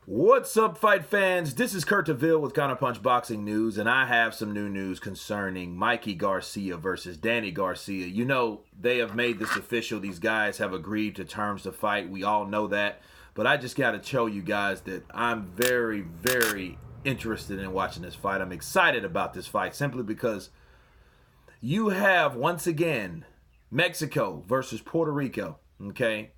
What's up, fight fans? This is Kurt DeVille with Counterpunch Boxing News, and I have some new news concerning Mikey Garcia versus Danny Garcia. You know, they have made this official. These guys have agreed to terms to fight. We all know that. But I just got to tell you guys that I'm very, very interested in watching this fight. I'm excited about this fight simply because you have, once again, Mexico versus Puerto Rico, okay?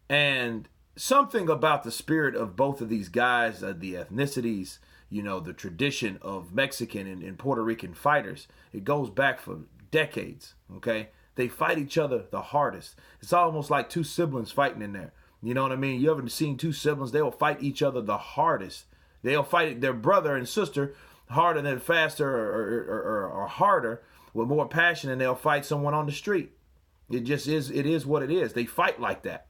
And something about the spirit of both of these guys, the ethnicities, you know, the tradition of Mexican and Puerto Rican fighters, it goes back for decades, okay? They fight each other the hardest. It's almost like two siblings fighting in there. You know what I mean? You ever seen two siblings? They will fight each other the hardest. They'll fight their brother and sister harder than faster or harder with more passion than they'll fight someone on the street. It just is, it is what it is. They fight like that.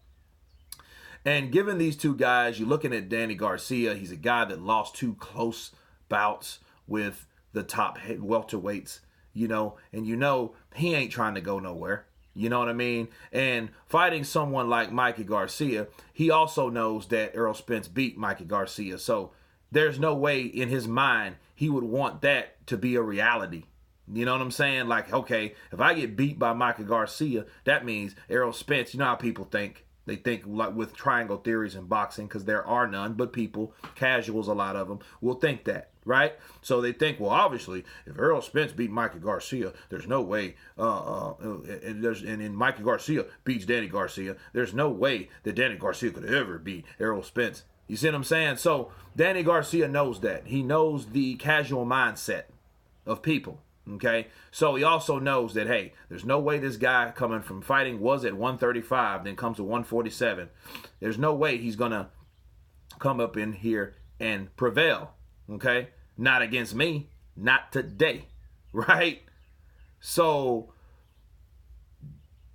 And given these two guys, you're looking at Danny Garcia. He's a guy that lost two close bouts with the top welterweights, you know, and you know he ain't trying to go nowhere. You know what I mean? And fighting someone like Mikey Garcia, he also knows that Errol Spence beat Mikey Garcia. So there's no way in his mind he would want that to be a reality. You know what I'm saying? Like, okay, if I get beat by Mikey Garcia, that means Errol Spence, you know how people think. They think like with triangle theories in boxing, because there are none, but people, casuals, a lot of them, will think that, right? So they think, well, obviously, if Errol Spence beat Mikey Garcia, there's no way, and then Mikey Garcia beats Danny Garcia, there's no way that Danny Garcia could ever beat Errol Spence. You see what I'm saying? So Danny Garcia knows that. He knows the casual mindset of people. Okay, so he also knows that, hey, there's no way this guy coming from fighting was at 135, then comes to 147. There's no way he's going to come up in here and prevail. Okay, not against me, not today, right? So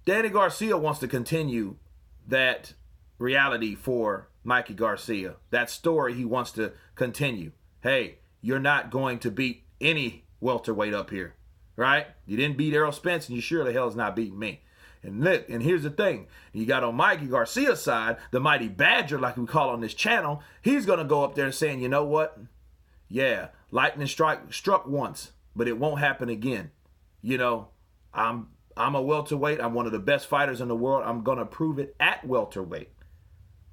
Danny Garcia wants to continue that reality for Mikey Garcia. That story he wants to continue. Hey, you're not going to beat any welterweight up here, right? You didn't beat Errol Spence, and you sure the hell is not beating me. And look, and here's the thing. You got on Mikey Garcia's side, the mighty Badger, like we call on this channel, he's going to go up there and saying, you know what? Yeah, lightning struck once, but it won't happen again. You know, I'm a welterweight. I'm one of the best fighters in the world. I'm going to prove it at welterweight.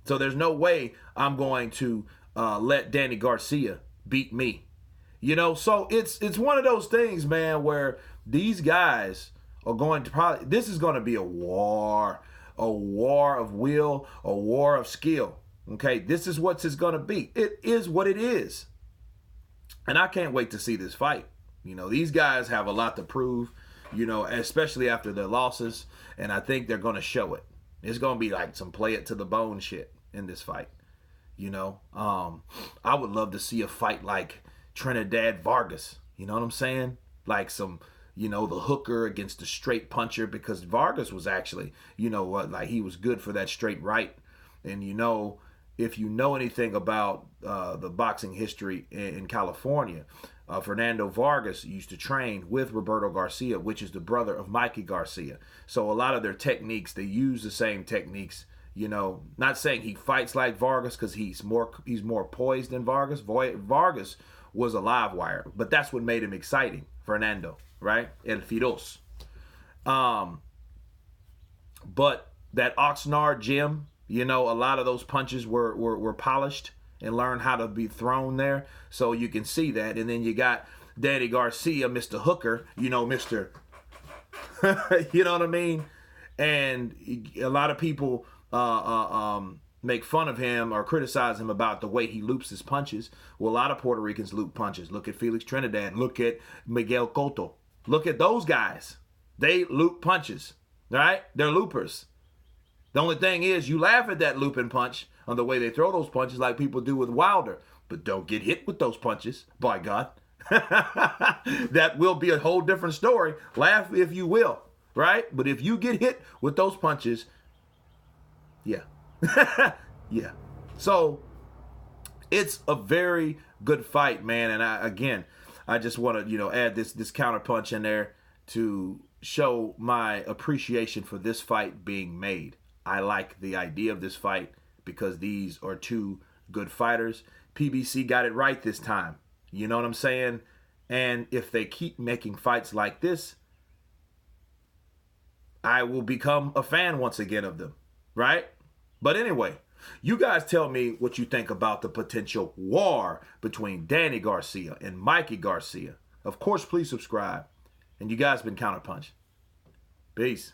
So there's no way I'm going to let Danny Garcia beat me. You know, so it's one of those things, man, where these guys are going to probably, this is going to be a war of will, a war of skill. Okay, this is what it's going to be. It is what it is. And I can't wait to see this fight. You know, these guys have a lot to prove, you know, especially after their losses. And I think they're going to show it. It's going to be like some play it to the bone shit in this fight. You know, I would love to see a fight like Trinidad Vargas, you know what I'm saying? Like some, you know, the hooker against the straight puncher, because Vargas was actually, you know what, like he was good for that straight right. And you know, if you know anything about the boxing history in California, Fernando Vargas used to train with Roberto Garcia, which is the brother of Mikey Garcia. So a lot of their techniques, they use the same techniques. You know, not saying he fights like Vargas because he's more poised than Vargas. Vargas was a live wire, but that's what made him exciting. Fernando, right? El Firos. But that Oxnard gym, you know, a lot of those punches were polished and learned how to be thrown there. So you can see that. And then you got Danny Garcia, Mr. Hooker, you know, Mr. You know what I mean? And a lot of people make fun of him or criticize him about the way he loops his punches. Well, a lot of Puerto Ricans loop punches. Look at Felix Trinidad. Look at Miguel Cotto. Look at those guys. They loop punches, right? They're loopers. The only thing is you laugh at that looping punch on the way they throw those punches like people do with Wilder. But don't get hit with those punches, by God. That will be a whole different story. Laugh if you will, right? But if you get hit with those punches, yeah. Yeah. So it's a very good fight, man. And I just want to, you know, add this counterpunch in there to show my appreciation for this fight being made. I like the idea of this fight because these are two good fighters. PBC got it right this time. You know what I'm saying? And if they keep making fights like this, I will become a fan once again of them, right? But anyway, you guys tell me what you think about the potential war between Danny Garcia and Mikey Garcia. Of course, please subscribe. And you guys been Counterpunch. Peace.